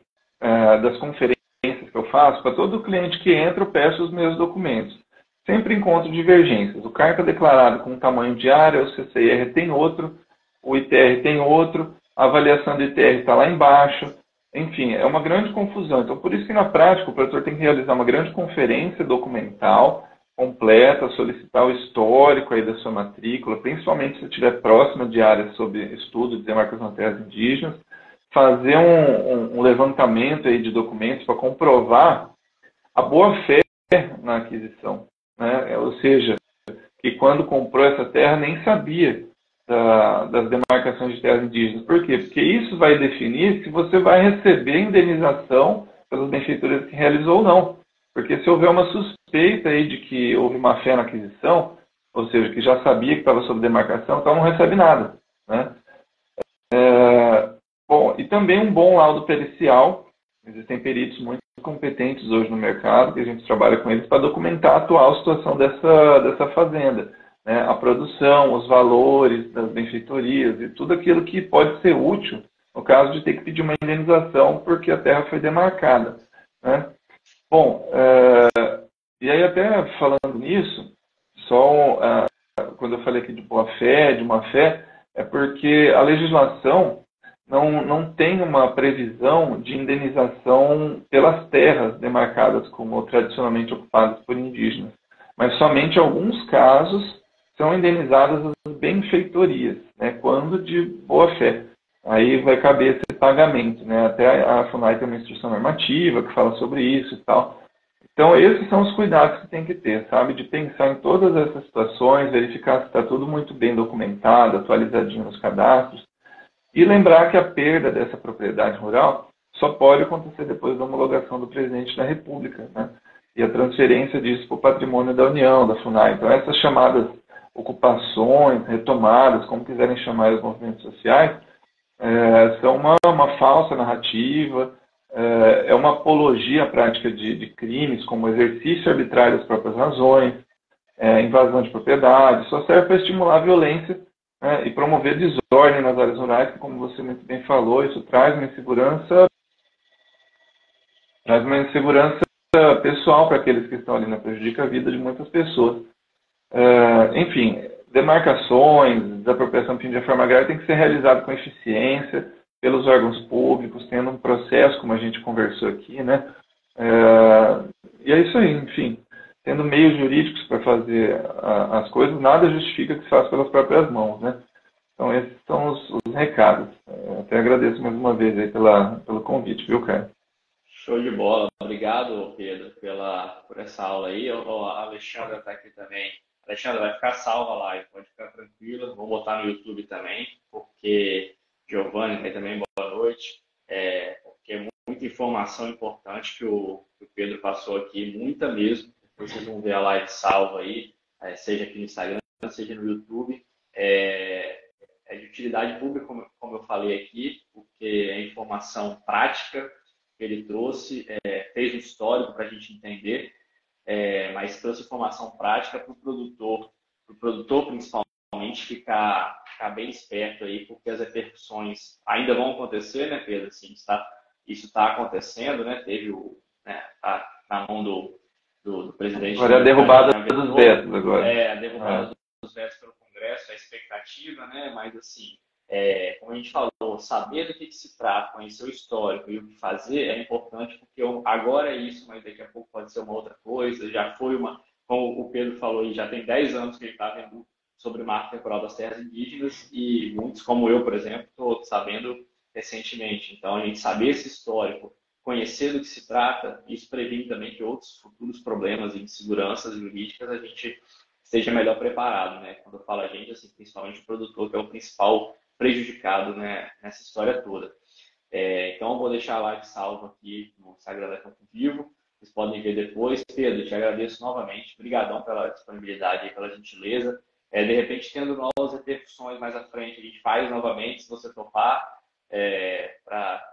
das conferências que eu faço, para todo cliente que entra, eu peço os meus documentos. Sempre encontro divergências. O CAR está declarado com um tamanho de área, o CCIR tem outro, o ITR tem outro, a avaliação do ITR está lá embaixo. Enfim, é uma grande confusão. Então, por isso que na prática o produtor tem que realizar uma grande conferência documental completa, solicitar o histórico aí da sua matrícula, principalmente se estiver próxima de áreas sob estudo de demarcação de terras indígenas, fazer um levantamento aí de documentos para comprovar a boa-fé na aquisição, né? Ou seja, que quando comprou essa terra nem sabia das demarcações de terras indígenas. Por quê? Porque isso vai definir se você vai receber indenização pelas benfeitorias que realizou ou não. Porque se houver uma suspeita aí de que houve má fé na aquisição, ou seja, que já sabia que estava sob demarcação, então não recebe nada, né? Bom, e também um bom laudo pericial. Existem peritos muito competentes hoje no mercado, que a gente trabalha com eles para documentar a atual situação dessa fazenda, né? A produção, os valores das benfeitorias e tudo aquilo que pode ser útil no caso de ter que pedir uma indenização porque a terra foi demarcada, né? Bom, e aí até falando nisso, só quando eu falei aqui de boa-fé, de má-fé, é porque a legislação não tem uma previsão de indenização pelas terras demarcadas como tradicionalmente ocupadas por indígenas, mas somente em alguns casos são indenizadas as benfeitorias, né, quando de boa-fé. Aí vai caber esse pagamento, né? Até a FUNAI tem uma instrução normativa que fala sobre isso e tal. Então, esses são os cuidados que tem que ter, sabe? De pensar em todas essas situações, verificar se está tudo muito bem documentado, atualizadinho nos cadastros, e lembrar que a perda dessa propriedade rural só pode acontecer depois da homologação do presidente da República, né? E a transferência disso para o patrimônio da União, da FUNAI. Então, essas chamadas ocupações, retomadas, como quiserem chamar os movimentos sociais, são uma falsa narrativa, é uma apologia à prática de crimes, como exercício arbitrário das próprias razões, invasão de propriedade, só serve para estimular a violência, né, e promover desordem nas áreas rurais, que, como você muito bem falou, isso traz uma insegurança pessoal para aqueles que estão ali, né, prejudica a vida de muitas pessoas. Enfim, demarcações, desapropriação de fim de reforma agrária tem que ser realizado com eficiência pelos órgãos públicos, tendo um processo, como a gente conversou aqui, né? E é isso aí, enfim. Tendo meios jurídicos para fazer as coisas, nada justifica que se faça pelas próprias mãos, né? Então, esses são os recados. Até agradeço mais uma vez aí pelo convite, viu, cara? Show de bola. Obrigado, Pedro, por essa aula aí. A Alexandra está aqui também. Alexandra, vai ficar salva a live, pode ficar tranquila. Vou botar no YouTube também, porque Giovanni aí também, boa noite. Porque é muita informação importante que o Pedro passou aqui, muita mesmo. Vocês vão ver a live salva aí, seja aqui no Instagram, seja no YouTube. É de utilidade pública, como eu falei aqui, porque é informação prática que ele trouxe, fez um histórico para a gente entender, mas trouxe informação prática para o produtor principalmente ficar bem esperto aí, porque as repercussões ainda vão acontecer, né, Pedro? Assim, isso está acontecendo, né? Teve tá na mão do presidente. Agora é a derrubada dos vetos agora. A derrubada dos vetos pelo Congresso, a expectativa, né? Mas assim, como a gente falou, saber do que se trata, conhecer o histórico e o que fazer é importante, porque agora é isso, mas daqui a pouco pode ser uma outra coisa. Já foi como o Pedro falou, já tem 10 anos que ele está vendo sobre marco temporal das terras indígenas e muitos, como eu, por exemplo, estou sabendo recentemente. Então, a gente saber esse histórico, conhecer do que se trata, isso previne também que outros futuros problemas e inseguranças jurídicas a gente esteja melhor preparado, né? Quando eu falo a gente, assim, principalmente o produtor, que é o principal prejudicado, né, nessa história toda. Então, eu vou deixar a live salva aqui no Instagram da Campo Vivo. Vocês podem ver depois. Pedro, te agradeço novamente. Obrigadão pela disponibilidade e pela gentileza. De repente, tendo novas repercussões mais à frente, a gente faz novamente, se você topar, para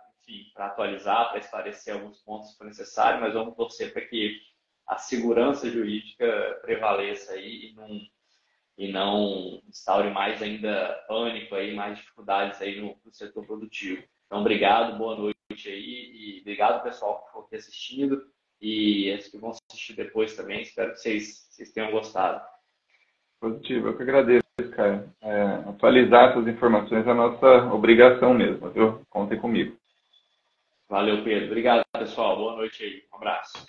atualizar, para esclarecer alguns pontos que for necessário, mas vamos torcer para que a segurança jurídica prevaleça aí e não instaure mais ainda pânico, aí, mais dificuldades aí no setor produtivo. Então, obrigado, boa noite aí, e obrigado, pessoal, que ficou aqui assistindo, e esses que vão assistir depois também, espero que vocês tenham gostado. Positivo, eu que agradeço, cara. Atualizar essas informações é a nossa obrigação mesmo, viu? Contem comigo. Valeu, Pedro. Obrigado, pessoal. Boa noite aí. Um abraço.